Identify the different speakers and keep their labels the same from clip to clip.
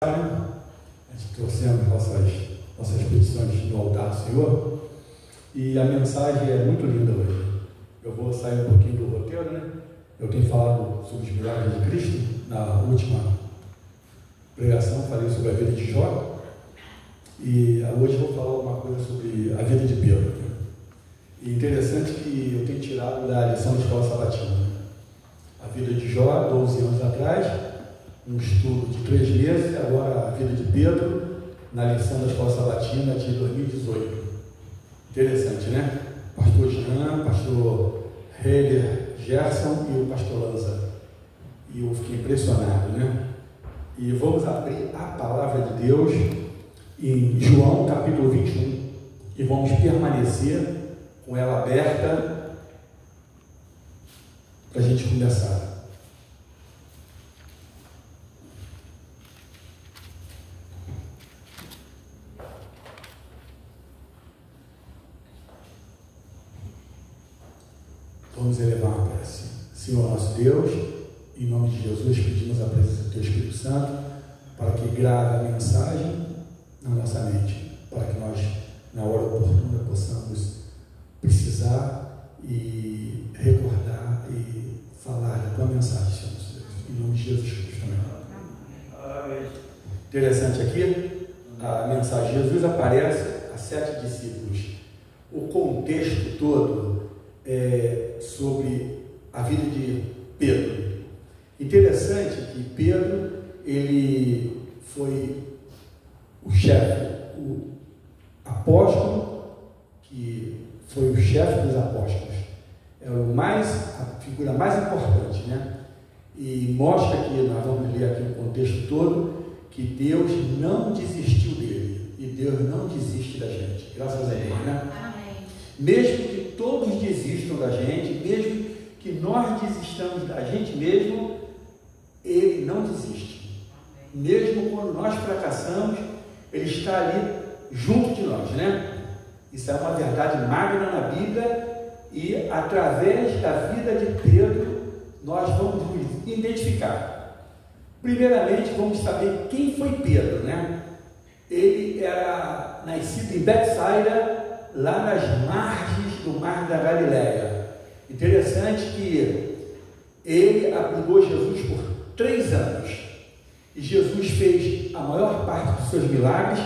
Speaker 1: A gente trouxemos nossas petições no altar do Senhor, e a mensagem é muito linda hoje. Eu vou sair um pouquinho do roteiro, né? Eu tenho falado sobre os milagres de Cristo na última pregação, falei sobre a vida de Jó, e hoje eu vou falar alguma coisa sobre a vida de Pedro. E interessante que eu tenho tirado da lição de escola sabatina, né? A vida de Jó, 12 anos atrás, um estudo de 3 meses, agora a vida de Pedro, na lição da escola sabatina de 2018. Interessante, né? Pastor Jean, pastor Heider Gerson e o pastor Lanza. E eu fiquei impressionado, né? E vamos abrir a palavra de Deus em João capítulo 21 e vamos permanecer com ela aberta para a gente começar. Vamos elevar uma prece. Senhor nosso Deus, em nome de Jesus, pedimos a presença do Teu Espírito Santo para que grave a mensagem na nossa mente, para que nós, na hora oportuna, possamos precisar e recordar e falar da Tua mensagem, Senhor nosso Deus. Em nome de Jesus Cristo. Amém. Interessante aqui, a mensagem de Jesus aparece a 7 discípulos. O contexto todo sobre a vida de Pedro. Interessante que Pedro, ele foi o chefe, o apóstolo, que foi o chefe dos apóstolos. É a figura mais importante, né? E mostra que, nós vamos ler aqui o contexto todo, que Deus não desistiu dele, e Deus não desiste da gente, graças a Deus, né? Mesmo que todos desistam da gente, mesmo que nós desistamos da gente mesmo, Ele não desiste. Mesmo quando nós fracassamos, Ele está ali junto de nós, né? Isso é uma verdade magna na Bíblia, e através da vida de Pedro, nós vamos nos identificar. Primeiramente, vamos saber quem foi Pedro, né? Ele era nascido em Betsaida, lá nas margens do Mar da Galileia. Interessante que ele abrigou Jesus por 3 anos. E Jesus fez a maior parte dos seus milagres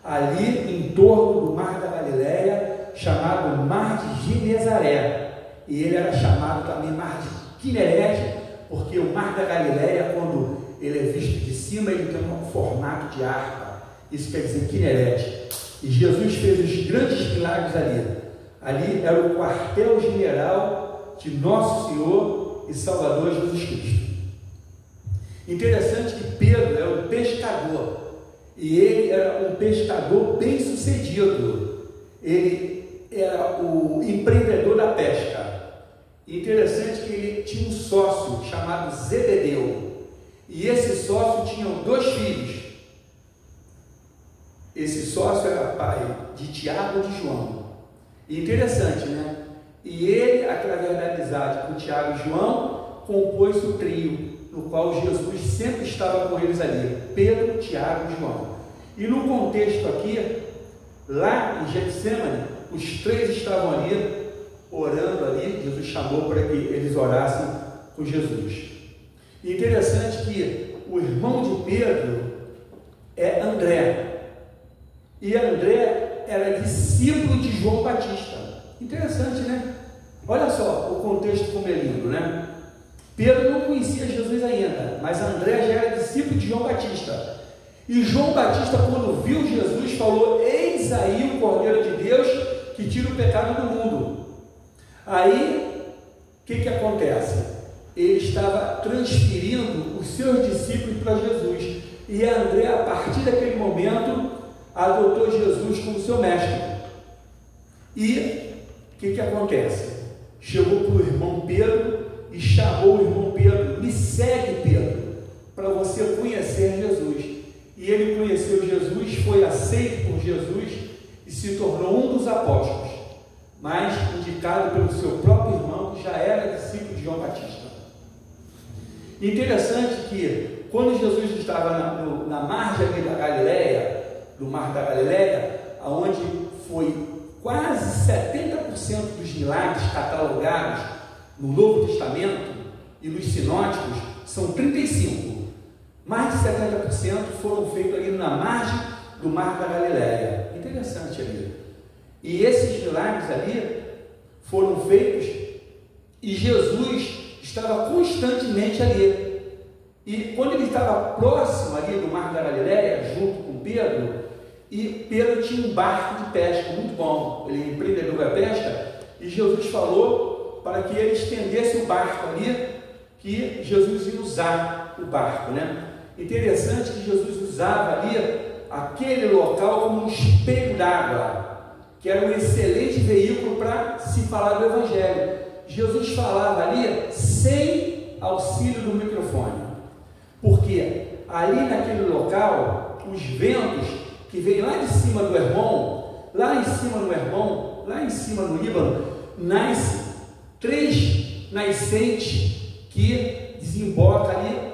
Speaker 1: ali em torno do Mar da Galileia, chamado Mar de Genezaré. E ele era chamado também Mar de Quinerete, porque o Mar da Galileia, quando ele é visto de cima, ele tem um formato de harpa. Isso quer dizer Quinerete. E Jesus fez os grandes milagres ali. Ali era o quartel-general de Nosso Senhor e Salvador Jesus Cristo. Interessante que Pedro era um pescador. E ele era um pescador bem sucedido. Ele era o empreendedor da pesca. Interessante que ele tinha um sócio chamado Zebedeu. E esse sócio tinha 2 filhos. Esse sócio era pai de Tiago e de João. E interessante, né? E ele, através da amizade com Tiago e João, compôs o trio, no qual Jesus sempre estava com eles ali, Pedro, Tiago e João. E no contexto aqui, lá em Getsemane, os 3 estavam ali, orando ali, Jesus chamou para que eles orassem com Jesus. E interessante que o irmão de Pedro é André. E André era discípulo de João Batista. Interessante, né? Olha só o contexto como é lindo, né? Pedro não conhecia Jesus ainda, mas André já era discípulo de João Batista. E João Batista, quando viu Jesus, falou: eis aí o Cordeiro de Deus que tira o pecado do mundo. Aí, o que acontece? Ele estava transferindo os seus discípulos para Jesus. E André, a partir daquele momento, adotou Jesus como seu mestre. E o que acontece? Chegou para o irmão Pedro e chamou o irmão Pedro: me segue, Pedro, para você conhecer Jesus. E ele conheceu Jesus, foi aceito por Jesus e se tornou um dos apóstolos, mas indicado pelo seu próprio irmão, que já era discípulo de João Batista. Interessante que quando Jesus estava na margem ali da Galileia, do Mar da Galileia, onde foi quase 70% dos milagres catalogados no Novo Testamento e nos sinóticos, são 35. Mais de 70% foram feitos ali na margem do Mar da Galileia. Interessante ali. E esses milagres ali foram feitos e Jesus estava constantemente ali. E quando ele estava próximo ali do Mar da Galileia, junto com Pedro, e Pedro tinha um barco de pesca muito bom, ele empreendedor da pesca, e Jesus falou para que ele estendesse o barco ali, que Jesus ia usar o barco, né? Interessante que Jesus usava ali aquele local como um espelho d'água, que era um excelente veículo para se falar do Evangelho. Jesus falava ali sem auxílio do microfone, porque ali naquele local, os ventos que vêm lá de cima do Hermon, lá em cima no Líbano, nasce 3 nascentes que desemboca ali,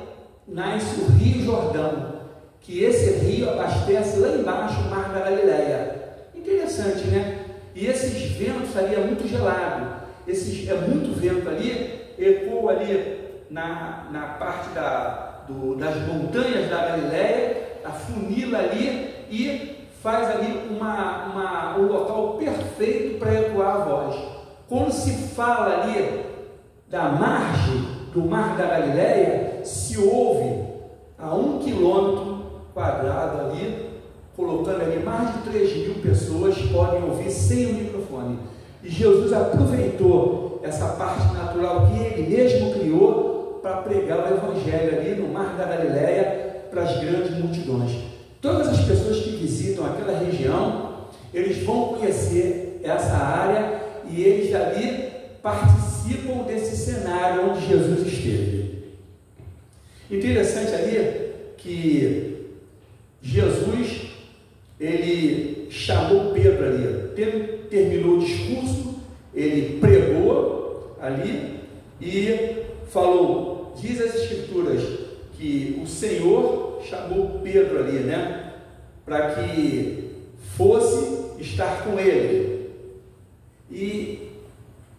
Speaker 1: nasce o Rio Jordão, que esse rio abastece lá embaixo o Mar da Galileia. Interessante, né? E esses ventos ali é muito gelado, é muito vento ali, ecoa ali na parte das montanhas da Galileia, afunila ali e faz ali um local perfeito para ecoar a voz. Quando se fala ali da margem do Mar da Galileia, se ouve a 1 quilômetro quadrado ali, colocando ali mais de 3.000 pessoas podem ouvir sem o microfone. E Jesus aproveitou essa parte natural que ele mesmo criou para pregar o Evangelho ali no Mar da Galileia para as grandes multidões. Todas as pessoas que visitam aquela região, eles vão conhecer essa área e eles ali participam desse cenário onde Jesus esteve. Interessante ali que Jesus, ele chamou Pedro ali. Pedro terminou o discurso, ele pregou ali e falou, diz as Escrituras, que o Senhor chamou Pedro ali, né, para que fosse estar com ele. E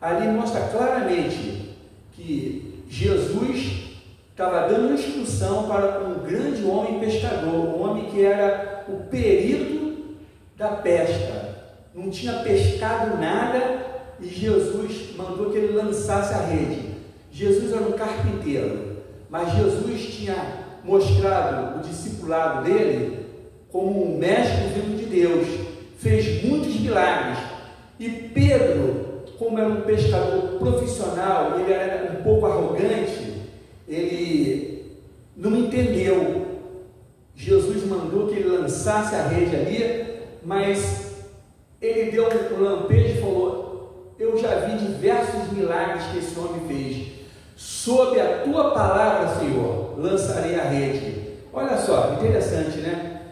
Speaker 1: ali mostra claramente que Jesus estava dando instrução para um grande homem pescador, um homem que era o perito da pesca, não tinha pescado nada, e Jesus mandou que ele lançasse a rede. Jesus era um carpinteiro, mas Jesus tinha mostrado o discipulado dele como um mestre vindo de Deus, fez muitos milagres. E Pedro, como era um pescador profissional, ele era um pouco arrogante, ele não entendeu. Jesus mandou que ele lançasse a rede ali, mas ele deu um lampejo e falou: eu já vi diversos milagres que esse homem fez. Sob a tua palavra, Senhor, lançarei a rede. Olha só, interessante, né?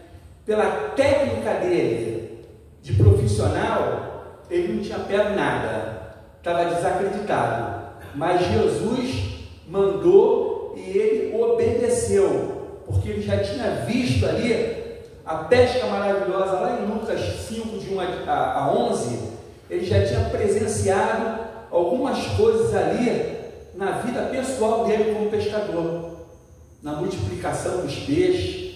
Speaker 1: Pela técnica dele de profissional, ele não tinha pego nada, estava desacreditado. Mas Jesus mandou e ele obedeceu, porque ele já tinha visto ali a pesca maravilhosa lá em Lucas 5, de 1 a 11. Ele já tinha presenciado algumas coisas ali na vida pessoal dele como pescador, na multiplicação dos peixes,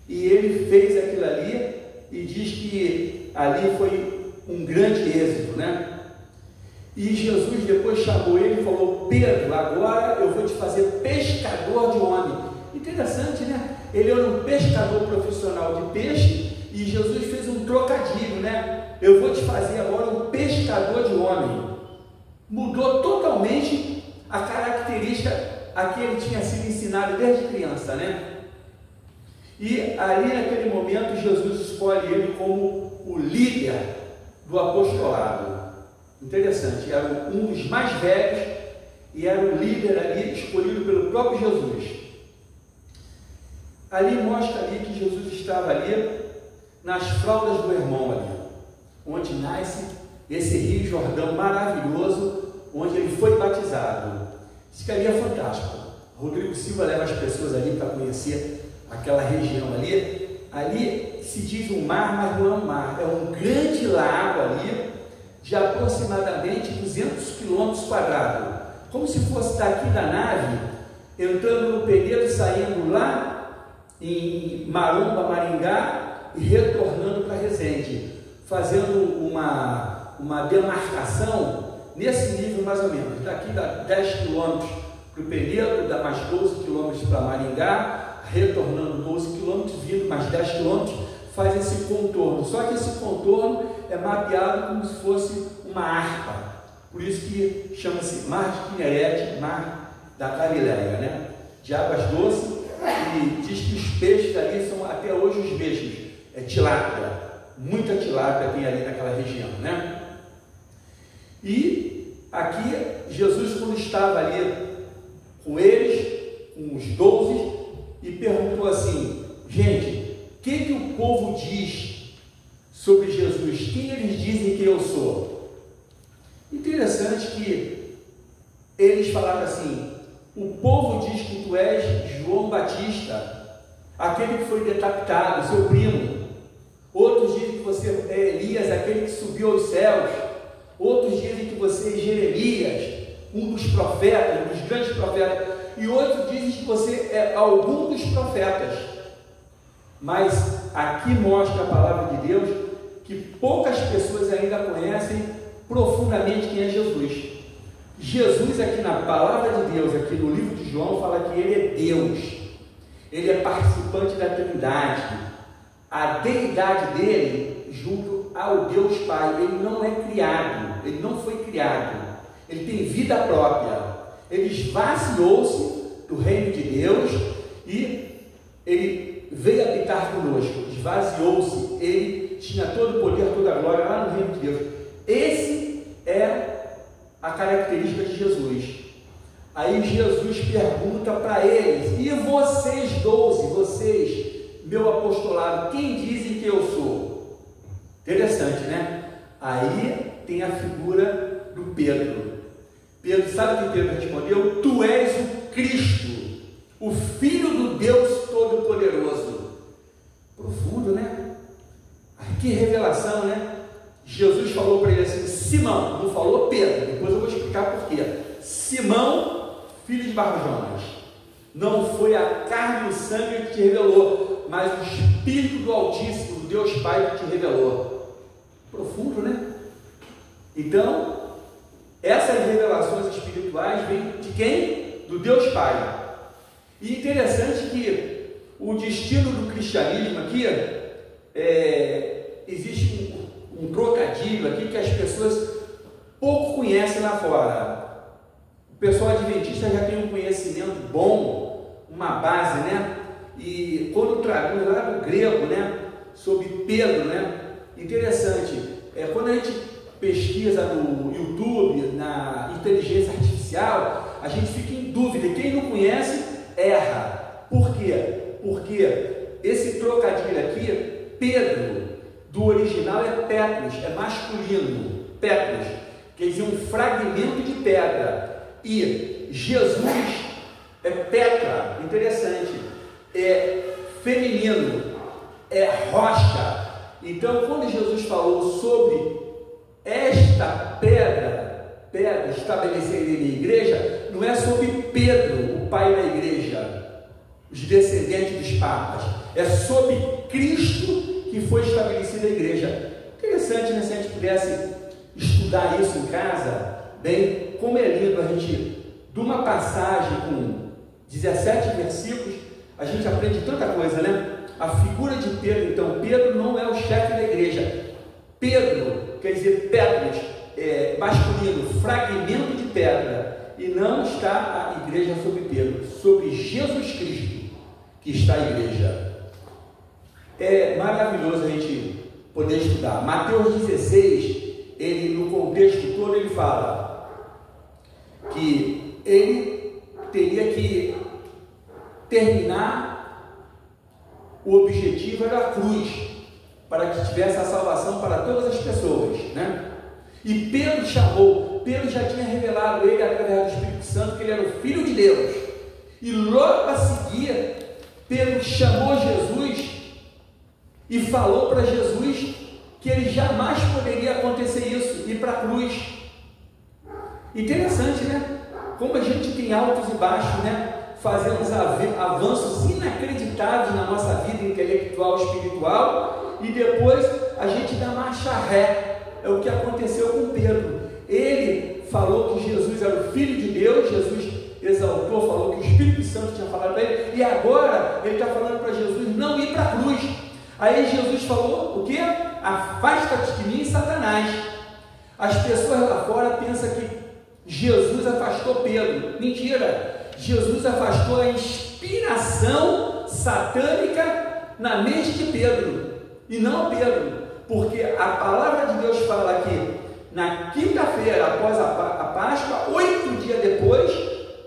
Speaker 1: e ele fez aquilo ali e diz que ali foi um grande êxito, né? E Jesus depois chamou ele e falou: Pedro, agora eu vou te fazer pescador de homem. Interessante, né? Ele era um pescador profissional de peixe e Jesus fez um trocadilho, né? Eu vou te fazer agora um pescador de homem. Mudou totalmente a característica a que ele tinha sido ensinado desde criança, né? E ali naquele momento Jesus escolhe ele como o líder do apostolado. Interessante, era um dos mais velhos e era o líder ali escolhido pelo próprio Jesus. Ali mostra ali que Jesus estava ali nas fraldas do Hermon ali, onde nasce esse Rio Jordão maravilhoso, onde ele foi batizado. Isso que ali é fantástico. Rodrigo Silva leva as pessoas ali para conhecer aquela região ali. Ali se diz um mar, mas não é um mar, é um grande lago ali, de aproximadamente 200 quilômetros quadrados, como se fosse daqui da nave, entrando no Penedo, saindo lá em Maromba, Maringá, e retornando para Resende, fazendo uma demarcação nesse nível mais ou menos. Daqui dá 10 quilômetros para o Penedo, dá mais 12 quilômetros para Maringá, retornando 12 quilômetros, vindo mais 10 quilômetros, faz esse contorno. Só que esse contorno é mapeado como se fosse uma harpa. Por isso que chama-se Mar de Quinerete, Mar da Galileia, né? De águas doces, e diz que os peixes ali são até hoje os mesmos. É tilápia, muita tilápia tem ali naquela região, né? E aqui Jesus, quando estava ali com eles, com os 12, e perguntou assim: gente, o que o povo diz sobre Jesus? Quem eles dizem que eu sou? Interessante que eles falaram assim: o povo diz que tu és João Batista, aquele que foi decapitado, seu primo. Outros dizem que você é Elias, aquele que subiu aos céus. Outros dizem que você é Jeremias, um dos profetas, um dos grandes profetas. E outros dizem que você é algum dos profetas. Mas aqui mostra a palavra de Deus que poucas pessoas ainda conhecem profundamente quem é Jesus. Jesus, aqui na palavra de Deus, aqui no livro de João, fala que ele é Deus, ele é participante da Trindade, a deidade dele junto ao Deus Pai. Ele não é criado, ele não foi criado, ele tem vida própria, ele esvaziou-se do reino de Deus e ele veio habitar conosco, esvaziou-se, ele tinha todo o poder, toda a glória lá no reino de Deus. Esse é a característica de Jesus. Aí Jesus pergunta para eles: e vocês 12, vocês, meu apostolado, quem dizem que eu sou? Interessante, né? Aí tem a figura do Pedro. Pedro, sabe o que Pedro respondeu? Tu és o Cristo, o Filho do Deus Todo-Poderoso. Profundo, né? Que revelação, né? Jesus falou para ele assim: Simão, não falou Pedro, depois eu vou explicar por quê. Simão, filho de Barjonas, não foi a carne e o sangue que te revelou, mas o Espírito do Altíssimo, do Deus Pai, que te revelou. Profundo, né? Então, essas revelações espirituais vêm de quem? Do Deus Pai. E interessante que o destino do cristianismo aqui, existe um trocadilho aqui que as pessoas pouco conhecem lá fora. O pessoal adventista já tem um conhecimento bom, uma base, né? E quando traduz lá do grego, né, sobre Pedro, né, interessante, quando a gente pesquisa no YouTube, na inteligência artificial, a gente fica em dúvida, e quem não conhece, erra. Por quê? Porque esse trocadilho aqui, Pedro, do original é Petros, é masculino, Petros, quer dizer um fragmento de pedra, e Jesus é Petra, interessante, é feminino, é rocha. Então, quando Jesus falou sobre esta pedra estabelecer a igreja, não é sobre Pedro, o pai da igreja, os descendentes dos papas, é sobre Cristo que foi estabelecida a igreja. Interessante, né? Se a gente pudesse estudar isso em casa, bem, como é lindo a gente, de uma passagem com 17 versículos, a gente aprende tanta coisa, né? A figura de Pedro, então, Pedro não é o chefe da igreja. Pedro, quer dizer, Petros, masculino, fragmento de pedra, e não está a igreja sobre Pedro, sobre Jesus Cristo, que está a igreja. É maravilhoso a gente poder estudar. Mateus 16, ele, no contexto todo, ele fala que ele teria que terminar, o objetivo era a cruz, para que tivesse a salvação para todas as pessoas, né? E Pedro chamou, Pedro já tinha revelado ele através do Espírito Santo que ele era o Filho de Deus, E logo a seguir, Pedro chamou Jesus e falou para Jesus que ele jamais poderia acontecer isso, ir para a cruz. Interessante, né? Como a gente tem altos e baixos, né? Fazemos avanços inacreditáveis na nossa vida intelectual, espiritual, e depois a gente dá marcha ré. É o que aconteceu com Pedro. Ele falou que Jesus era o Filho de Deus, Jesus exaltou, falou que o Espírito Santo tinha falado para ele, e agora ele está falando para Jesus não ir para a cruz. Aí Jesus falou o quê? Afasta-te de mim, Satanás. As pessoas lá fora pensam que Jesus afastou Pedro. Mentira! Jesus afastou a inspiração satânica na mente de Pedro, e não Pedro, porque a palavra de Deus fala que na quinta-feira após a Páscoa, 8 dias depois,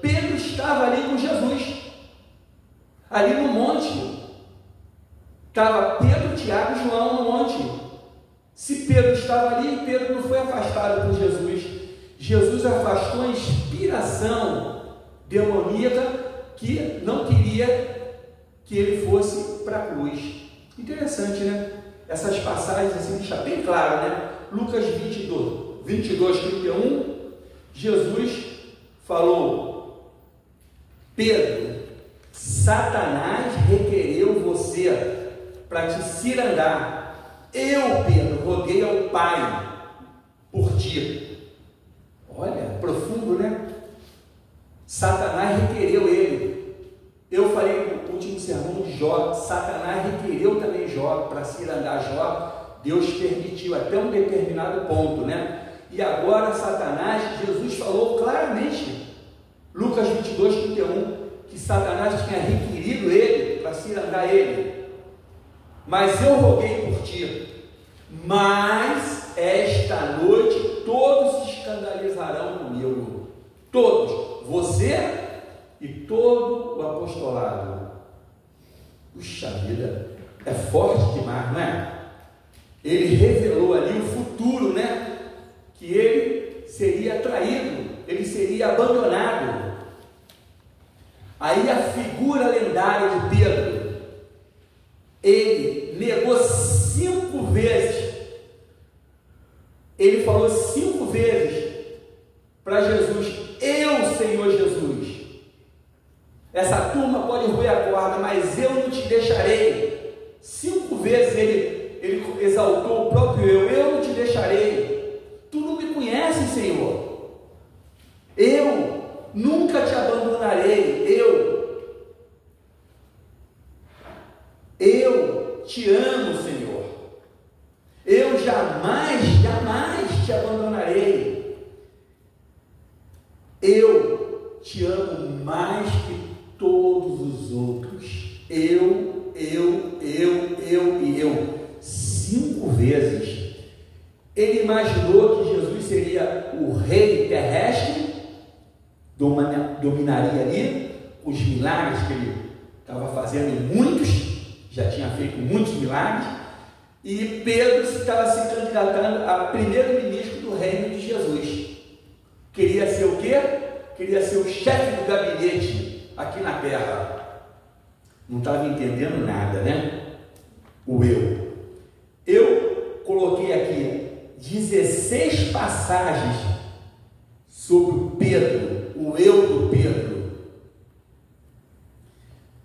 Speaker 1: Pedro estava ali com Jesus, ali no monte. Estava Pedro, Tiago e João no monte. Se Pedro estava ali, Pedro não foi afastado por Jesus. Jesus afastou a inspiração demoníaca que não queria que ele fosse para a cruz. Interessante, né? Essas passagens assim deixam bem claro, né? Lucas 22, 31, Jesus falou: Pedro, Satanás requereu você para te cirandar. Eu, Pedro, roguei ao Pai por ti. Olha, profundo, né? Satanás requereu ele. Eu falei no último sermão de Jó, Satanás requereu também Jó para cirandar Jó. Deus permitiu até um determinado ponto, né? E agora Satanás, Jesus falou claramente, Lucas 22, 31, que Satanás tinha requerido ele para cirandar ele. Mas eu roguei por ti, mas esta noite todos se escandalizarão comigo, todos, você e todo o apostolado. Puxa vida, é forte demais, não é? Ele revelou ali o futuro, né? Que ele seria traído, ele seria abandonado. Aí a figura lendária de Pedro, ele negou 5 vezes. Ele falou 5 vezes para Jesus: eu, Senhor Jesus. Essa turma pode roer a corda, mas eu não te deixarei. 5 vezes ele exaltou o próprio eu não te deixarei. Tu não me conheces, Senhor. Eu nunca te abandonarei. Eu te amo, Senhor. Eu jamais te abandonarei. Eu te amo mais que todos os outros. Eu e eu. 5 vezes. Ele imaginou que Jesus seria o rei terrestre, dominaria ali, os milagres que ele estava fazendo, muitos, já tinha feito muitos milagres, e Pedro estava se candidatando a primeiro-ministro do reino de Jesus. Queria ser o quê? Queria ser o chefe do gabinete aqui na terra. Não estava entendendo nada, né? O eu. Eu coloquei aqui 16 passagens sobre o Pedro, o eu do Pedro.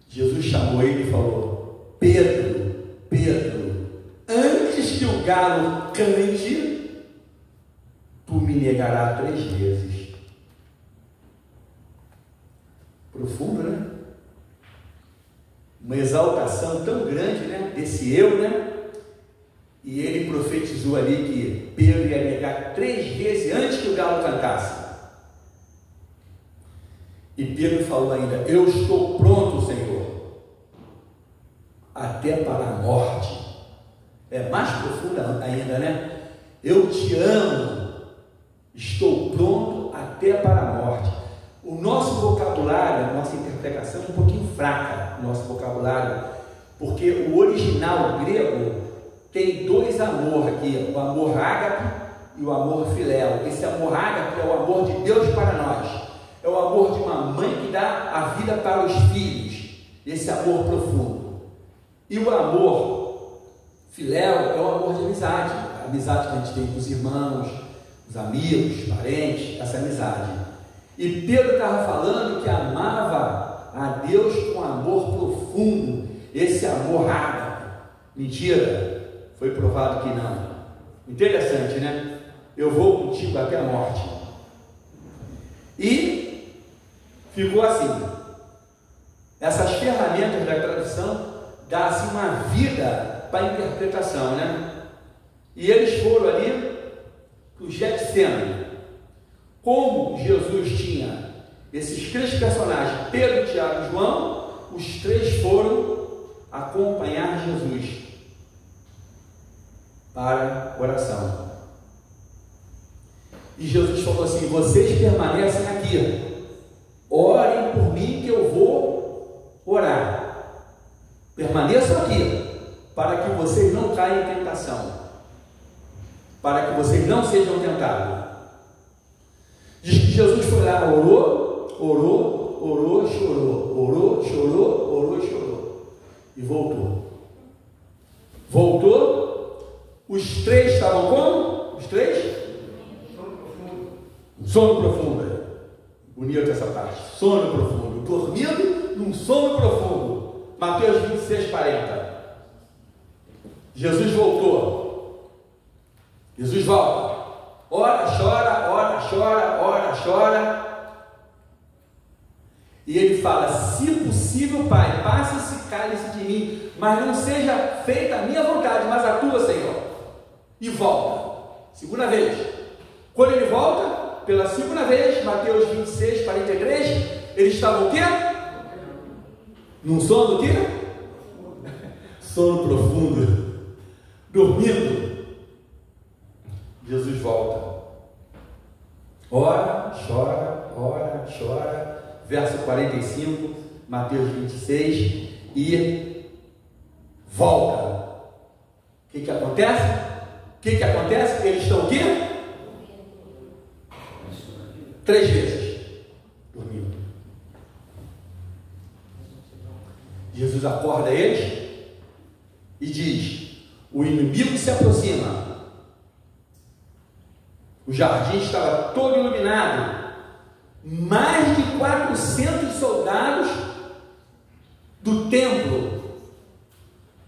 Speaker 1: Jesus chamou ele e falou: Pedro, Pedro, antes que o galo cante, tu me negarás 3 vezes. Profundo, né? Uma exaltação tão grande, né? Desse eu, né? E ele profetizou ali que Pedro ia negar 3 vezes antes que o galo cantasse. E Pedro falou ainda: eu estou pronto, Senhor, até para a morte. É mais profunda ainda, né? Eu te amo, estou pronto até para a morte. O nosso vocabulário, a nossa interpretação é um pouquinho fraca, o nosso vocabulário, porque o original grego tem 2 amor aqui, o amor ágape e o amor filéu. Esse amor ágape é o amor de Deus para nós, é o amor de uma mãe que dá a vida para os filhos, esse amor profundo. E o amor filéu é o amor de amizade, a amizade que a gente tem com os irmãos, os amigos, parentes, essa amizade. E Pedro estava falando que amava a Deus com amor profundo, esse amor ágape. Mentira, foi provado que não. Interessante, né? Eu vou contigo até a morte. E ficou assim. Essas ferramentas da tradução dão assim uma vida para a interpretação, né? E eles foram ali para o Getsemane. Como Jesus tinha esses três personagens, Pedro, Tiago e João, os três foram acompanhar Jesus para a oração. E Jesus falou assim: vocês permanecem aqui, orem por mim que eu vou orar. Permaneçam aqui, para que vocês não caiam em tentação, para que vocês não sejam tentados. Diz que Jesus foi lá, orou, chorou, e voltou. Os três estavam como? Os três? Sono profundo. Bonita essa parte. Sono profundo. Dormindo num sono profundo. Mateus 26, 40. Jesus voltou. Jesus volta. Ora, chora. E ele fala: se possível, Pai, passe esse cálice de mim, mas não seja feita a minha vontade, mas a tua, Senhor. E volta. Segunda vez. Quando ele volta, pela segunda vez, Mateus 26, 43, eles estavam o quê? Num sono do quê? Sono profundo. Dormindo. Jesus volta. Ora, chora. Verso 45, Mateus 26, e volta. O que acontece? Eles estão o quê? 3 vezes dormindo. Jesus acorda eles e diz: o inimigo se aproxima. O jardim estava todo iluminado. Mais de 400 soldados do templo,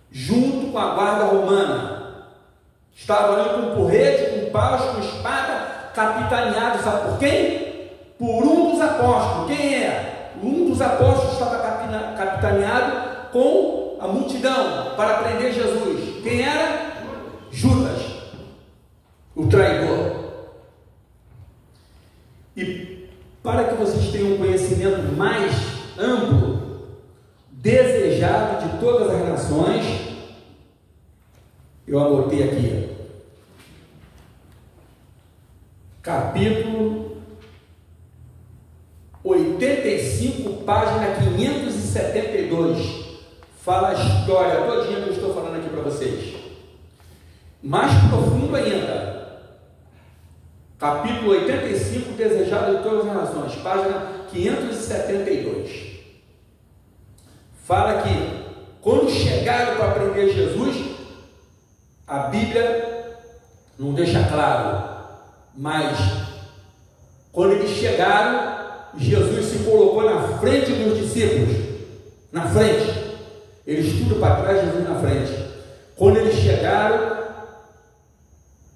Speaker 1: junto com a guarda romana, estavam ali com porrete, com paus, com espada, capitaneados, sabe por quem? Por um dos apóstolos. Quem é? Um dos apóstolos estava capitaneado com a multidão para prender Jesus. Quem era? Judas, o traidor. E para que vocês tenham um conhecimento mais amplo, desejado de todas as nações, eu anotei aqui, capítulo 85, página 572, fala a história todinha que eu estou falando aqui para vocês. Mais profundo ainda, capítulo 85, desejado de todas as nações, página 572. Fala que quando chegaram para prender Jesus, a Bíblia não deixa claro, mas quando eles chegaram, Jesus se colocou na frente dos discípulos, na frente, eles tudo para trás, Jesus na frente. Quando eles chegaram,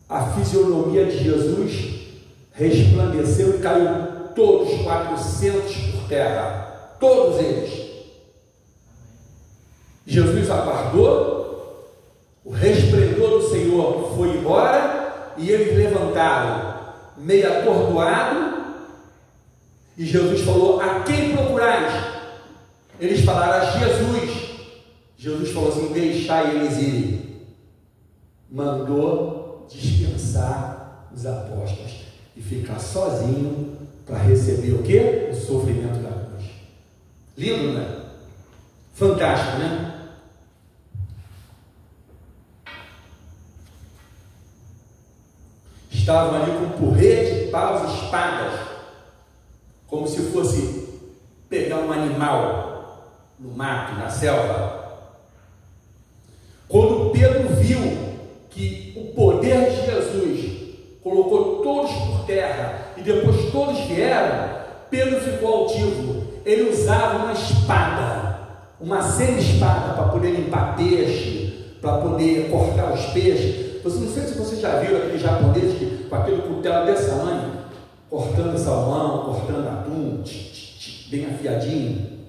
Speaker 1: a fisionomia de Jesus resplandeceu e caiu todos 400 por terra, todos eles. Jesus aguardou, o resplendor do Senhor foi embora e eles levantaram, meio atordoado, e Jesus falou: a quem procurais? Eles falaram: a Jesus. Jesus falou assim: deixai eles irem. Mandou dispensar os apóstolos e ficar sozinho para receber o quê? O sofrimento da cruz. Lindo, né? Fantástico, né? Estavam ali com porrete, paus, espadas, como se fosse pegar um animal no mato, na selva. Quando Pedro viu que o poder de Jesus colocou todos por terra e depois todos vieram, Pedro ficou altivo. Ele usava uma espada, uma semi-espada, para poder limpar peixe, para poder cortar os peixes. Não sei se você já viu aquele japonês com aquele cutelo desse tamanho, cortando salmão, cortando atum, bem afiadinho.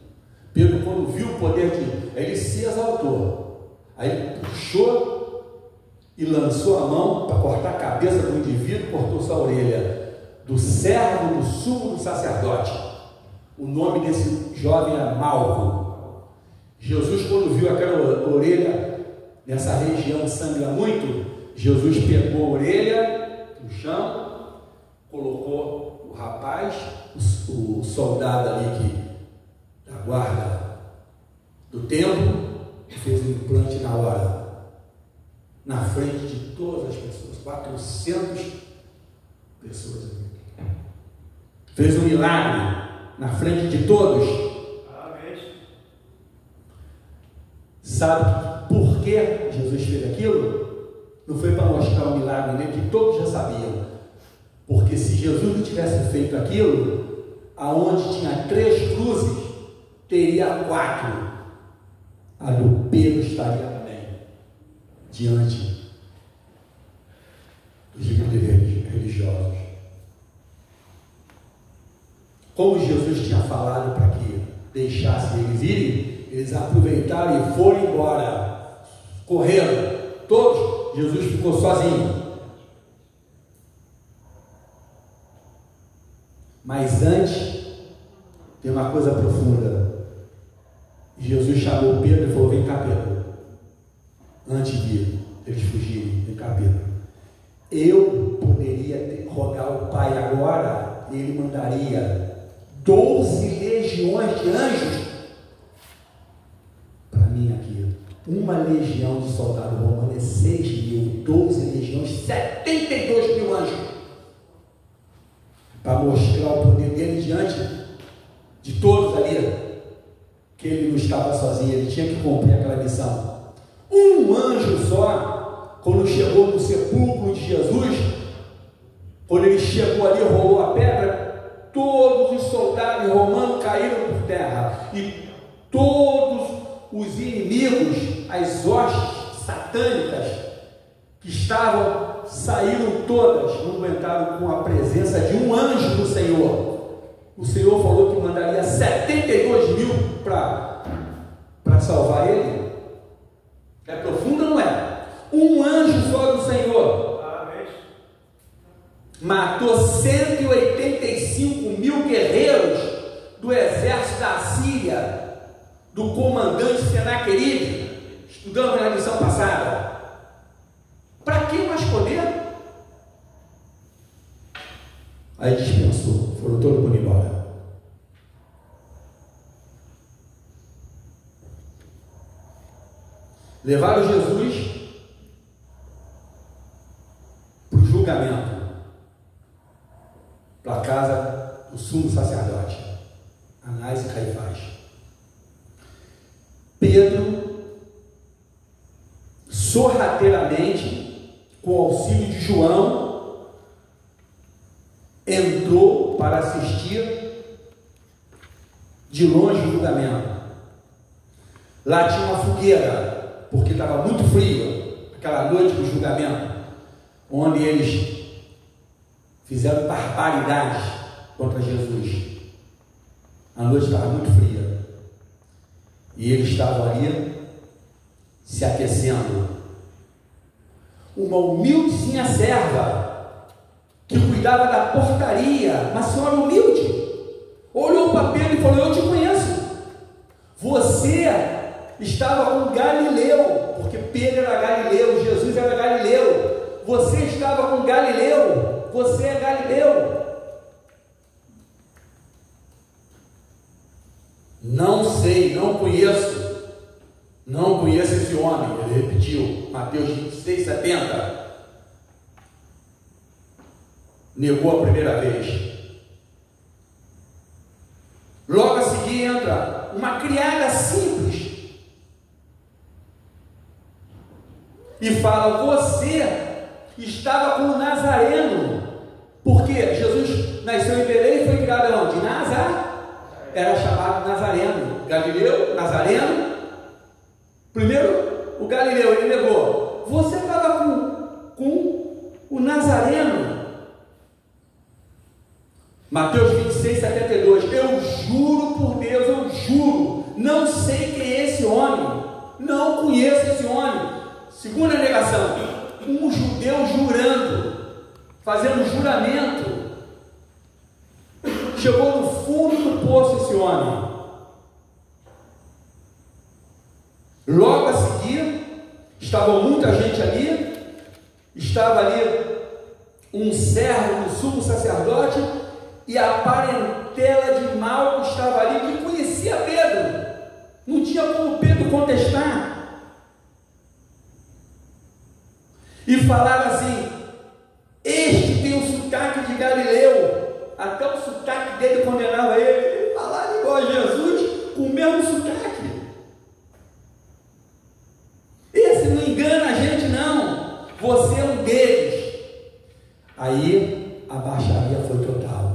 Speaker 1: Pedro, quando viu o poder ele se exaltou. Aí ele puxou e lançou a mão para cortar a cabeça do indivíduo, cortou sua orelha, do servo do sumo do sacerdote. O nome desse jovem é Malco. Jesus, quando viu aquela orelha, nessa região sangra muito, Jesus pegou a orelha do chão, colocou o rapaz, o soldado ali da guarda do templo, e fez um implante na hora, na frente de todas as pessoas, 400 pessoas. Fez um milagre na frente de todos.
Speaker 2: Amém.
Speaker 1: Sabe por que Jesus fez aquilo? Não foi para mostrar um milagre nele, que todos já sabiam. Porque se Jesus não tivesse feito aquilo, aonde tinha 3 cruzes, teria 4. A do Pedro estaria também diante dos líderes religiosos. Como Jesus tinha falado para que deixasse eles irem, eles aproveitaram e foram embora, correndo, todos. Jesus ficou sozinho. Mas antes, tem uma coisa profunda. Jesus chamou Pedro e falou: vem cá, Pedro. Antes de eles fugirem, vem cá, Pedro. Eu poderia rogar ao Pai agora, e Ele mandaria 12 legiões de anjos para mim aqui. Uma legião de soldado romano é 6.000, 12 legiões, 72.000 anjos, para mostrar o poder dele diante de todos ali, que ele não estava sozinho, ele tinha que cumprir aquela missão. Um anjo só, quando chegou no sepulcro de Jesus, quando ele chegou ali, rolou a pedra, todos os soldados romanos caíram por terra, e todos os inimigos, as hostes satânicas que estavam, saíram todas, não aguentaram com a presença de um anjo do Senhor. O Senhor falou que mandaria 72.000 para salvar ele. É profundo, não é? Um anjo só do Senhor.
Speaker 2: Amém.
Speaker 1: Matou 185.000 guerreiros do exército da Síria, do comandante Senaqueribe. Estudamos na lição passada. Para que mais poder? Aí dispensou, foram todo mundo embora. Levaram Jesus para o julgamento, para a casa do sumo sacerdote, Anás e Caifás. Pedro, sorrateiramente, com o auxílio de João, entrou para assistir de longe o julgamento. Lá tinha uma fogueira, porque estava muito frio, aquela noite do julgamento, onde eles fizeram barbaridades contra Jesus. A noite estava muito fria, e eles estavam ali se aquecendo. Uma humildezinha serva que cuidava da portaria, uma senhora humilde, olhou para Pedro e falou: eu te conheço, você estava com Galileu, porque Pedro era Galileu, Jesus era Galileu, você estava com Galileu, você é Galileu. Não sei, não conheço esse homem. Ele repetiu, Mateus 26:70. Negou a primeira vez. que entra uma criada simples e fala: você estava com o Nazareno, porque Jesus nasceu em Belém e foi criado onde? Nazaré. Era chamado Nazareno. Galileu, Nazareno. Primeiro, o Galileu, ele negou: você estava com o Nazareno. Mateus 26, 72. Eu juro por Deus, eu juro, não sei quem é esse homem, não conheço esse homem. Segunda negação, um judeu jurando, fazendo juramento. Chegou no fundo do poço esse homem. Logo a seguir, estava muita gente ali, estava ali um servo do sumo sacerdote e a parentela de Malco estava ali, que conhecia Pedro. Não tinha como Pedro contestar. E falaram assim: este tem o sotaque de Galileu. Até o sotaque dele condenava ele falava igual a Jesus, com o mesmo sotaque. Esse não engana a gente, não. Você é um deles. Aí a baixaria foi total.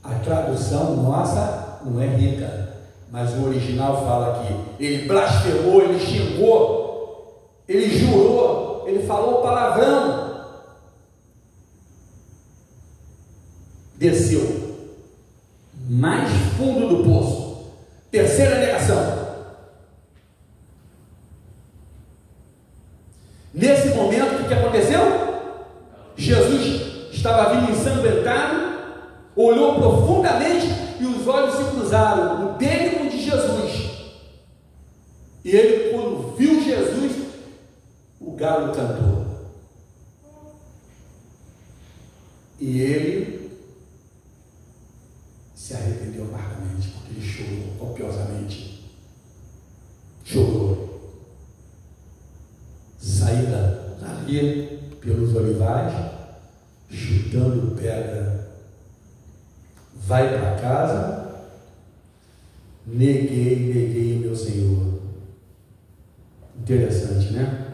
Speaker 1: A tradução nossa não é rica, mas o original fala aqui: ele blasfemou, ele xingou, ele jurou, ele falou palavrão. Desceu mais fundo do poço. Terceira negação. Nesse momento, o que aconteceu? Jesus estava vindo ensanguentado, olhou profundamente e os olhos se cruzaram, o dele com o de Jesus. E ele, quando viu Jesus, o galo cantou. E ele se arrependeu amargamente, porque ele chorou copiosamente. Chorou. Saída dali pelos olivais, chutando pedra. Vai para casa. Neguei o meu Senhor. Interessante, né?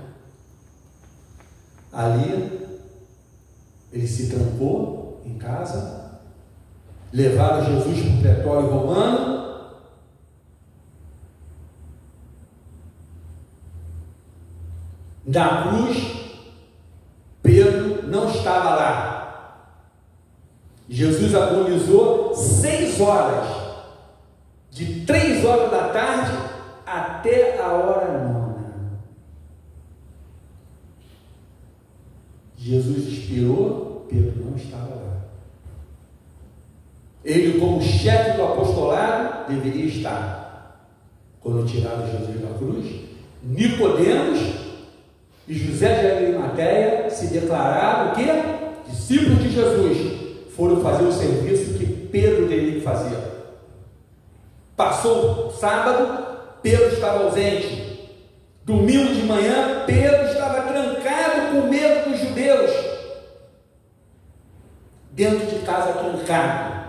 Speaker 1: Ali ele se trancou em casa. Levaram Jesus para o pretório romano. Na cruz, Pedro não estava lá. Jesus agonizou 6 horas, de 3 horas da tarde até a hora 9. Jesus expirou, Pedro não estava lá. Ele, como chefe do apostolado, deveria estar. Quando tiraram Jesus da cruz, Nicodemos e José de Arimateia se declararam o quê? Discípulos de Jesus. Foram fazer o serviço que Pedro teria que fazer. Passou o sábado, Pedro estava ausente. Domingo de manhã, Pedro estava trancado com medo dos judeus. Dentro de casa, trancado.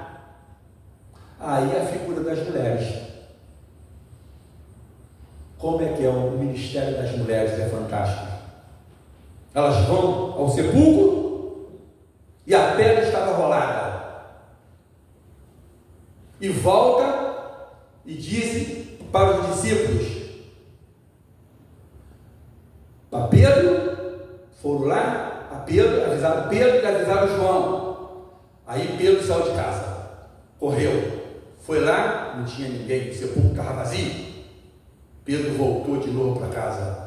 Speaker 1: Aí a figura das mulheres. Como é que é o ministério das mulheres? É fantástico. Elas vão ao sepulcro e a pedra estava rolada. E volta e dizem para os discípulos: para Pedro, foram lá, a Pedro, avisaram Pedro e avisaram João. Aí Pedro saiu de casa, correu. Foi lá, não tinha ninguém, o sepulcro estava vazio. Pedro voltou de novo para casa.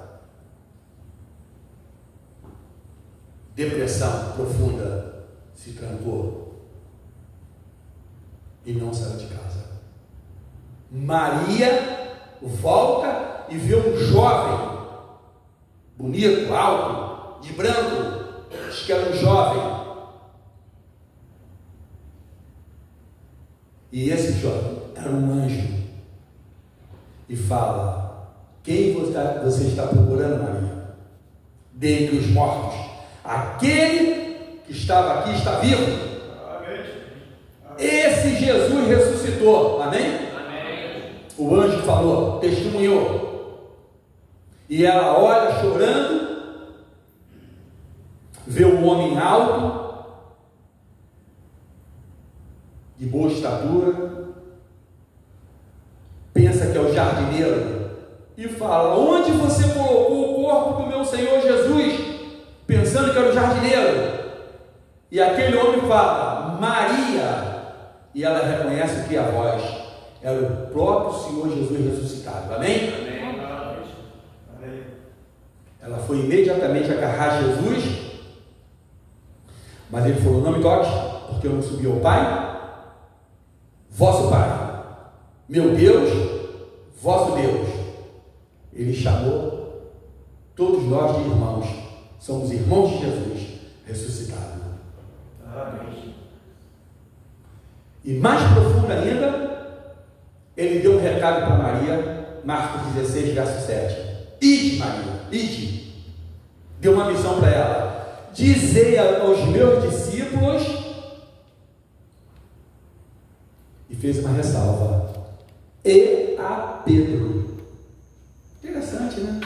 Speaker 1: Depressão profunda, se trancou e não saiu de casa. Maria volta e vê um jovem, bonito, alto, de branco, diz que era um jovem. E esse jovem era um anjo. E fala: quem você está procurando, Maria? Dentre os mortos, aquele que estava aqui está vivo.
Speaker 2: Amém.
Speaker 1: Esse Jesus ressuscitou, amém? O anjo falou, testemunhou. E ela olha chorando, vê um homem alto, de boa estatura, pensa que é o jardineiro, e fala: onde você colocou o corpo do meu Senhor Jesus? Pensando que era o jardineiro. E aquele homem fala: Maria. E ela reconhece que a voz era o próprio Senhor Jesus ressuscitado, amém? Amém. Ela foi imediatamente agarrar Jesus, mas ele falou: não me toque, porque eu não subi ao Pai, vosso Pai, meu Deus, vosso Deus. Ele chamou todos nós de irmãos, somos irmãos de Jesus ressuscitado. Amém. E mais profundo ainda, ele deu um recado para Maria, Marcos 16, verso 7. Ide, Maria, ide. Deu uma missão para ela: dizei aos meus discípulos, e fez uma ressalva, e a Pedro. Interessante, né?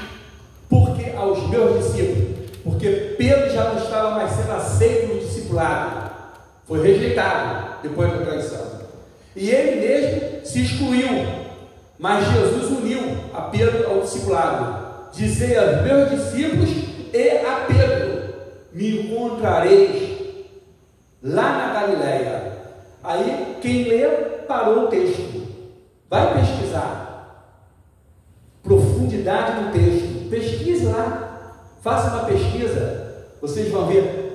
Speaker 1: Porque aos meus discípulos, porque Pedro já não estava mais sendo aceito no discipulado, foi rejeitado depois da traição, e ele mesmo se excluiu, mas Jesus uniu a Pedro ao discipulado. Dizei aos meus discípulos e a Pedro: me encontrareis lá na Galileia. Aí quem lê parou o texto, vai pesquisar profundidade do texto, pesquise lá, faça uma pesquisa, vocês vão ver.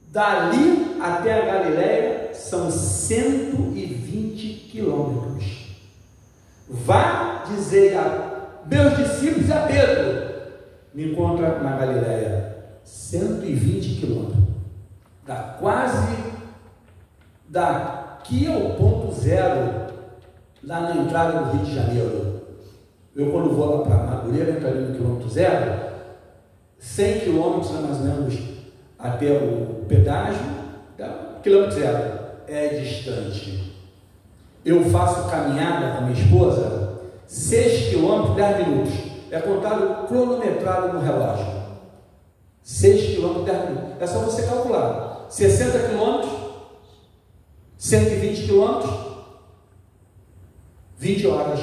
Speaker 1: Dali até a Galileia são 120 quilômetros. Vá dizer a meus discípulos e a Pedro: me encontra na Galileia. 120 quilômetros. Dá quase daqui ao ponto zero, lá na entrada do Rio de Janeiro. Eu, quando vou lá para Madureira, entraria no quilômetro zero, 100 quilômetros mais ou menos até o pedágio, quilômetro zero, é distante. Eu faço caminhada com a minha esposa, 6 quilômetros, 10 minutos, é contado cronometrado no relógio, 6 quilômetros, 10 minutos, é só você calcular, 60 quilômetros, 120 quilômetros, 20 horas,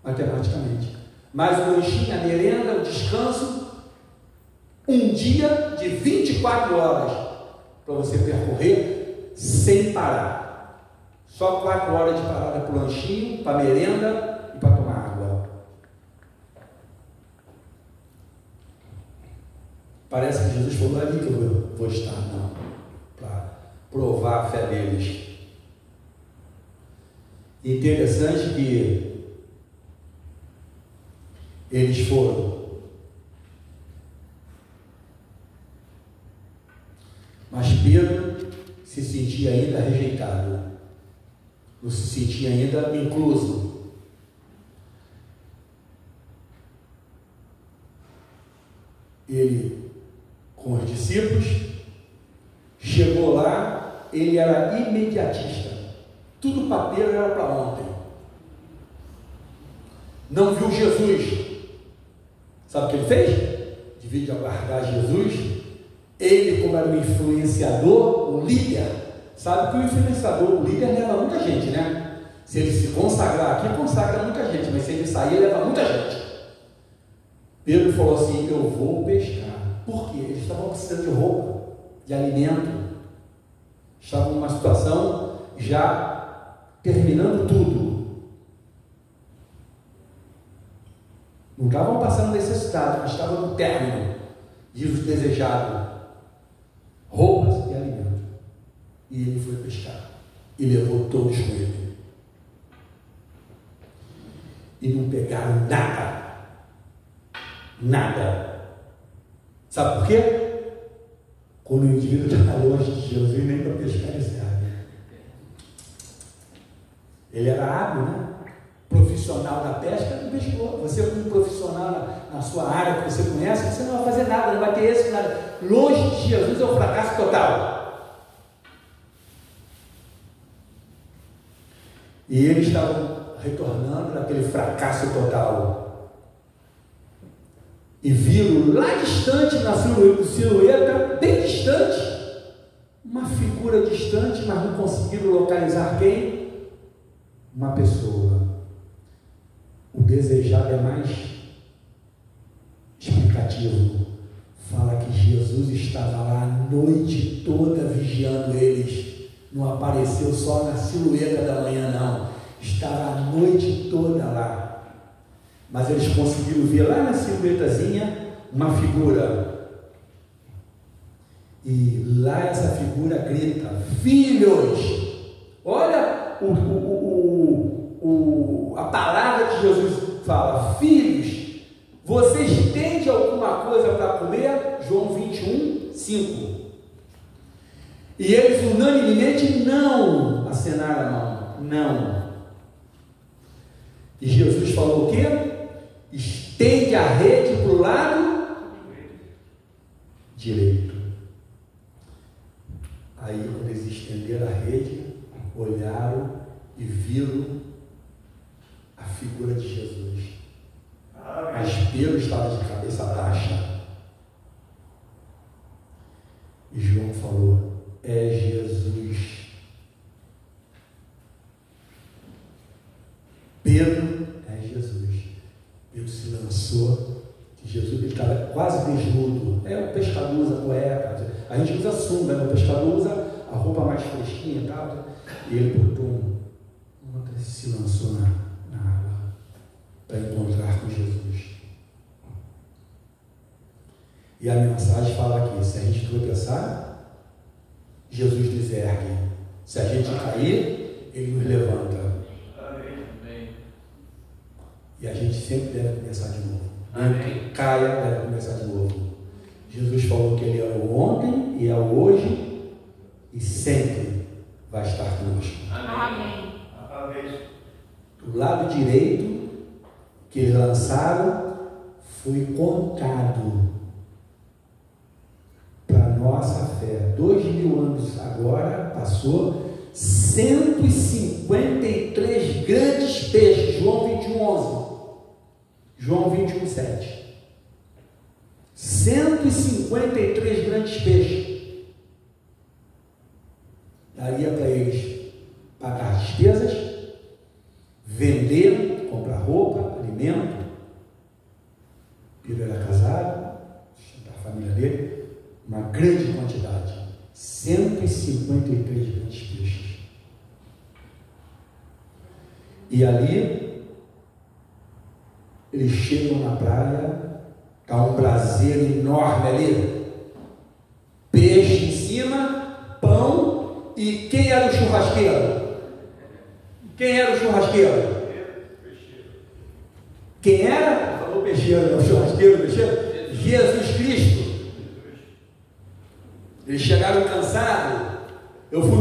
Speaker 1: matematicamente, mais o lanchinho, a merenda, o descanso, um dia de 24 horas para você percorrer sem parar. Só 4 horas de parada para o lanchinho, para a merenda e para tomar água. Parece que Jesus falou: ali que eu vou estar, não, para provar a fé deles. Interessante que eles foram. Mas Pedro se sentia ainda rejeitado, não se sentia ainda incluso. Ele, com os discípulos, chegou lá, ele era imediatista, tudo para Pedro era para ontem. Não viu Jesus, sabe o que ele fez? De vez de aguardar Jesus, ele, como era um influenciador, o líder, sabe que o influenciador, o líder, leva muita gente, né? Se ele se consagrar aqui, consagra muita gente, mas se ele sair, leva muita gente. Pedro falou assim: eu vou pescar. Por quê? Eles estavam precisando de roupa, de alimento, estavam numa situação já terminando tudo, não estavam passando necessidade, mas estavam no término, diz o desejado, roupas e alimento. E ele foi pescar e levou todos com ele, e não pegaram nada. Sabe por quê? Quando o indivíduo está longe de Jesus, nem para pescar ele serve. Ele era hábil, né? Profissional da pesca, não pescou. Você, como profissional na sua área que você conhece, você não vai fazer nada, não vai ter êxito, nada. Longe de Jesus é um fracasso total. E eles estavam retornando daquele fracasso total. E viram lá distante, na silhueta, bem distante, uma figura distante, mas não conseguiram localizar quem? Uma pessoa. O desejado é mais explicativo. Fala que Jesus estava lá a noite toda vigiando eles. Não apareceu só na silhueta da manhã, não. Estava a noite toda lá. Mas eles conseguiram ver lá na silhuetazinha uma figura. E lá essa figura grita: filhos! Olha a palavra de Jesus fala: filhos, vocês têm de alguma coisa para comer? João 21, 5. E eles unanimemente não acenaram a mão. Não. E Jesus falou o quê? Estende a rede para o lado direito. Aí, quando eles estenderam a rede, olharam e viram a figura de Jesus. Mas Pedro estava de cabeça baixa. E João falou: é Jesus. Pedro é Jesus. Pedro se lançou. Jesus, ele estava quase desnudo. O pescador usa cueca. A gente usa sunga, né? O pescador usa a roupa mais fresquinha e tal. E ele botou se lançou na água para encontrar com Jesus. E a mensagem fala aqui: se a gente tropeçar, Jesus nos ergue. Se a gente cair, Ele nos levanta. E a gente sempre deve começar de novo. Quem caia deve começar de novo. Jesus falou que Ele é o ontem e é o hoje e sempre vai estar conosco.
Speaker 2: Amém.
Speaker 1: O lado direito que eles lançaram foi contado para nossa fé. 2000 anos agora passou, 153 grandes peixes. João 21, 11. João 21, 7. 153 grandes peixes. Daria para eles pagar despesas, vender, comprar roupa, alimento. Pedro era casado, sustentar a família dele, uma grande quantidade. 153 grandes peixes. E ali, eles chegam na praia, está um braseiro enorme ali, peixe em cima, pão, e quem era o churrasqueiro? Quem era o churrasqueiro? Quem era? Falou peixeiro, não, churrasqueiro, peixeiro? Jesus Cristo. Eles chegaram cansados. Eu fui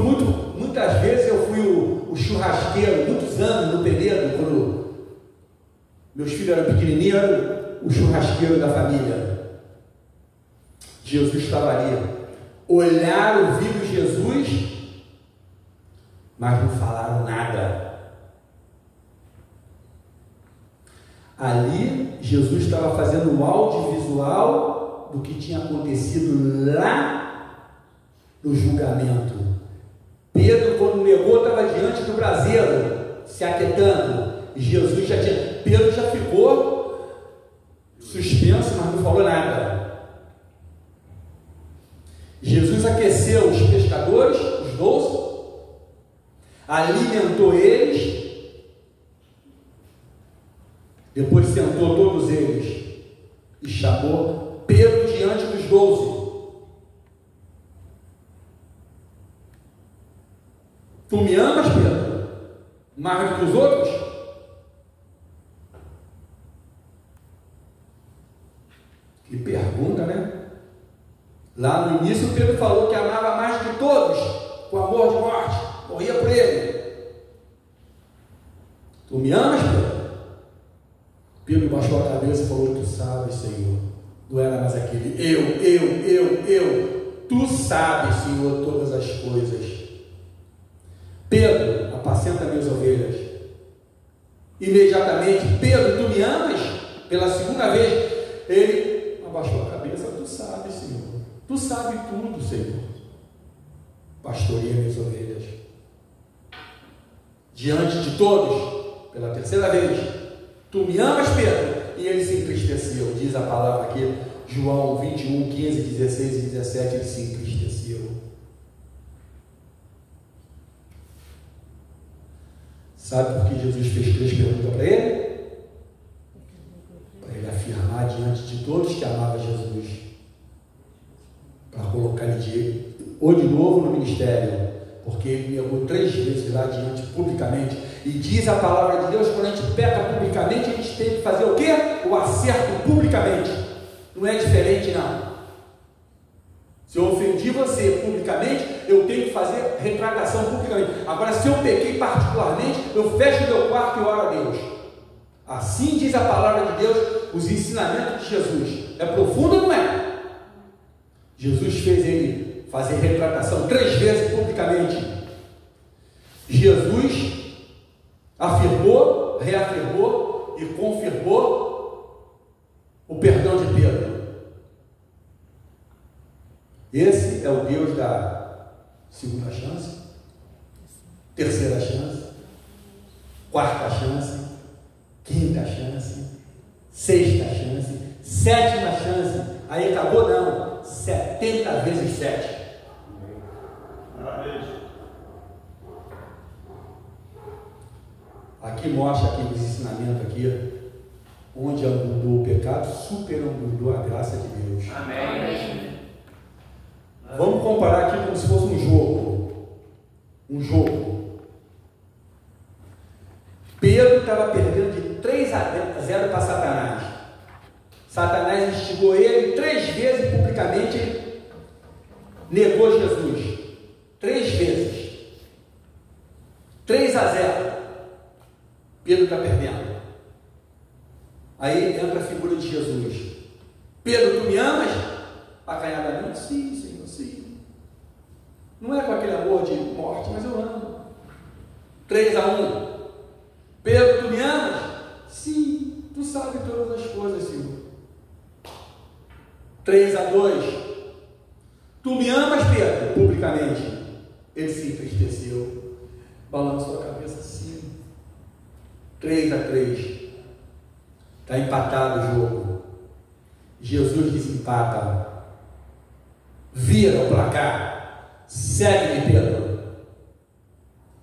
Speaker 1: muitas vezes eu fui o churrasqueiro, muitos anos no Penedo, quando meus filhos eram pequenininhos, eu era o churrasqueiro da família. Jesus estava ali. Olharam, viram Jesus, mas não falaram nada. Ali, Jesus estava fazendo um audiovisual do que tinha acontecido lá no julgamento. Pedro, quando negou, estava diante do braseiro, se aquietando. E Jesus já tinha... Pedro já ficou suspenso, mas não falou nada. Jesus aqueceu os pescadores, os 12, alimentou eles, depois sentou todos eles e chamou Pedro diante dos 12. Tu me amas, Pedro? Mais do que os outros? Que pergunta, né? Lá no início, Pedro falou que amava mais que todos, com amor de morte, morria por ele. Tu me amas, Pedro? Pedro baixou a cabeça e falou: tu sabes, Senhor. Não era mais aquele eu. Tu sabes, Senhor, todas as coisas. Pedro, a apacenta minhas ovelhas. Imediatamente, Pedro, tu me amas? Pela segunda vez, ele abaixou a cabeça. Tu sabes, Senhor, tu sabes tudo, Senhor. Pastoreia minhas ovelhas. Diante de todos, pela terceira vez, tu me amas, Pedro? E ele se entristeceu, diz a palavra aqui, João 21, 15, 16 e 17, ele se entristeceu. Sabe por que Jesus fez 3 perguntas para ele? Para ele afirmar diante de todos que amava Jesus, para colocar ele de novo no ministério, porque ele negou 3 vezes lá diante, publicamente. E diz a palavra de Deus, quando a gente peca publicamente, a gente tem que fazer o quê? O acerto publicamente. Não é diferente, não. Se eu ofendi você publicamente, eu tenho que fazer retratação publicamente. Agora, se eu pequei particularmente, eu fecho meu quarto e oro a Deus. Assim diz a palavra de Deus, os ensinamentos de Jesus. É profundo ou não é? Jesus fez ele fazer retratação 3 vezes publicamente. Jesus afirmou, reafirmou e confirmou o perdão de Pedro. Esse é o Deus da segunda chance, terceira chance, quarta chance, quinta chance, sexta chance, sétima chance. Aí acabou não, 70 vezes 7. Aqui mostra aqui os ensinamentos aqui, onde abundou o pecado, superabundou a graça de Deus.
Speaker 2: Amém.
Speaker 1: Vamos comparar aqui como se fosse um jogo. Um jogo. Pedro estava perdendo de 3-0 para Satanás. Satanás instigou ele 3 vezes publicamente, ele negou Jesus. 3 vezes. 3-0. Pedro está perdendo. Aí entra a figura de Jesus. Pedro, tu me amas? Acanhadamente, sim, Senhor, sim. Não é com aquele amor de morte, mas eu amo. 3-1. Pedro, tu me amas? Sim, tu sabes todas as coisas, Senhor. 3-2. Tu me amas, Pedro? Publicamente. Ele se entristeceu. Balançou a cabeça assim. 3-3. Está empatado o jogo. Jesus desempata. Vira o placar. Segue-me, Pedro.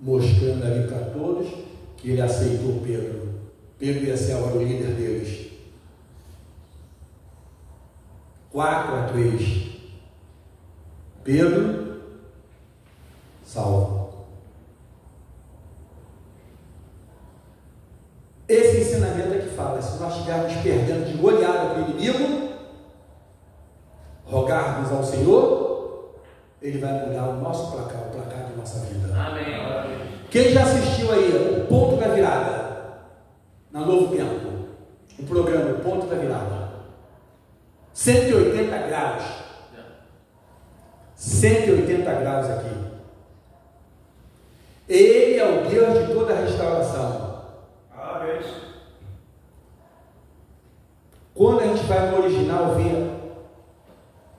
Speaker 1: Mostrando ali para todos que ele aceitou Pedro. Pedro ia ser agora o líder deles. 4-3. Pedro salvo. Esse ensinamento é que fala, se nós estivermos perdendo de goleada para o inimigo, rogarmos ao Senhor, Ele vai mudar o nosso placar, o placar de nossa vida.
Speaker 2: Amém.
Speaker 1: Quem já assistiu aí o Ponto da Virada, na Novo Tempo, o programa O Ponto da Virada, 180 graus, 180 graus aqui. Ele é o Deus de toda a restauração. Quando a gente vai no original ver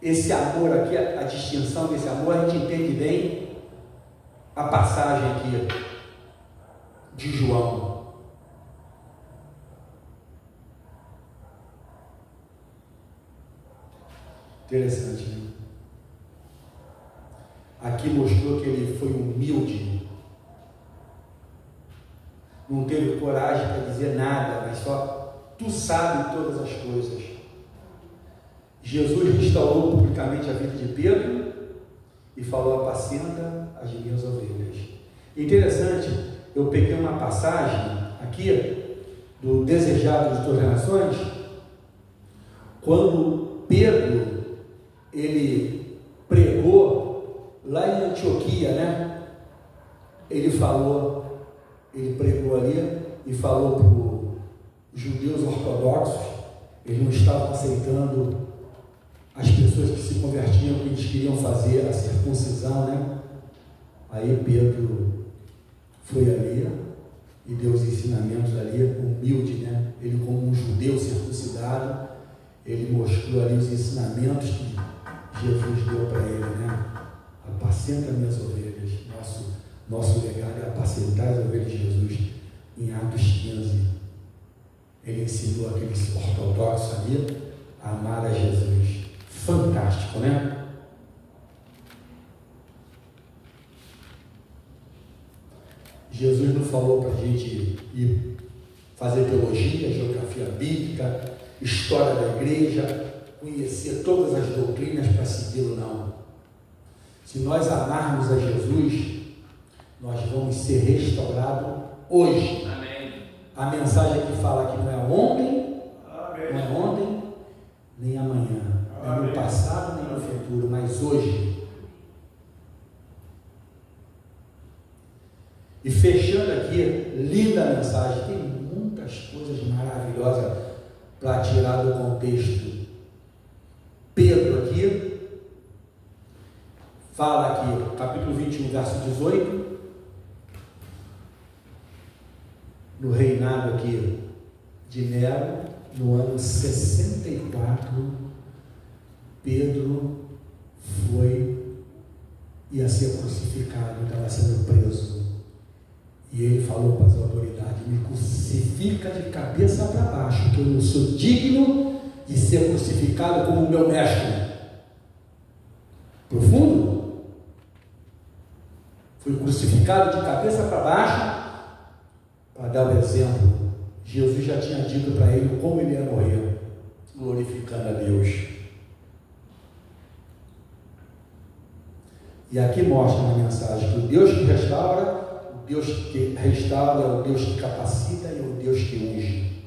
Speaker 1: esse amor aqui, a distinção desse amor, a gente entende bem a passagem aqui de João. Interessante, né? Aqui mostrou que ele foi humilde, não teve coragem para dizer nada, mas só tu sabes todas as coisas. Jesus restaurou publicamente a vida de Pedro e falou: apacenta as minhas ovelhas. Interessante, eu peguei uma passagem aqui do Desejado de Todas as Nações, quando Pedro ele pregou lá em Antioquia, né? Ele pregou ali e falou para os judeus ortodoxos, eles não estavam aceitando as pessoas que se convertiam, que eles queriam fazer a circuncisão, né? Aí Pedro foi ali e deu os ensinamentos ali, humilde, né? Ele, como um judeu circuncidado, ele mostrou ali os ensinamentos que Jesus deu para ele, né? Apacenta minhas ovelhas. Nosso legado é apacentar as ovelhas de Jesus. Em Atos 15, ele ensinou aqueles ortodoxos ali a amar a Jesus. Fantástico, né? Jesus não falou para a gente ir fazer teologia, geografia bíblica, história da igreja, conhecer todas as doutrinas para segui-lo, não. Se nós amarmos a Jesus, nós vamos ser restaurados hoje.
Speaker 2: Amém.
Speaker 1: A mensagem que fala que não é ontem,
Speaker 2: Amém.
Speaker 1: não é ontem, nem amanhã, nem no passado, nem no futuro, mas hoje. E fechando aqui, linda mensagem, tem muitas coisas maravilhosas para tirar do contexto. Pedro aqui, fala aqui, capítulo 21, verso 18, no reinado aqui de Nero, no ano 64, Pedro ia ser crucificado, estava sendo preso. E ele falou para as autoridades: me crucifica de cabeça para baixo, que eu não sou digno de ser crucificado como o meu mestre. Profundo? Foi crucificado de cabeça para baixo para dar o exemplo. Jesus já tinha dito para ele como ele ia morrer, glorificando a Deus. E aqui mostra na mensagem que o Deus que restaura, o Deus que restaura é o Deus que capacita e é o Deus que unge.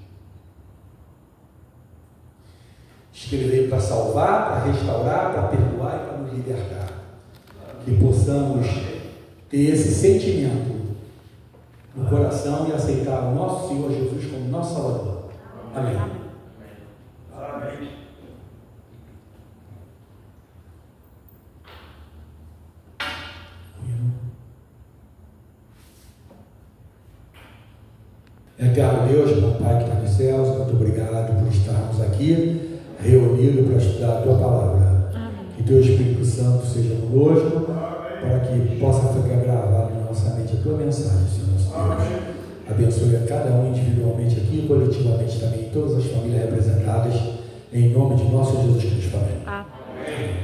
Speaker 1: Escrever para salvar, para restaurar, para perdoar e para nos libertar. Que possamos ter esse sentimento no coração e aceitar o nosso Senhor Jesus como nosso Salvador. Amém.
Speaker 2: Amém.
Speaker 1: Eterno Deus, bom Pai que está nos céus, muito obrigado por estarmos aqui, reunidos para estudar a Tua Palavra.
Speaker 3: Amém.
Speaker 1: Que Teu Espírito Santo seja conosco, para que possa ficar gravado na nossa mente a Tua mensagem, Senhor nosso Deus. Abençoe a cada um individualmente aqui e coletivamente também, todas as famílias representadas, em nome de nosso Jesus Cristo. Amém.
Speaker 3: Amém.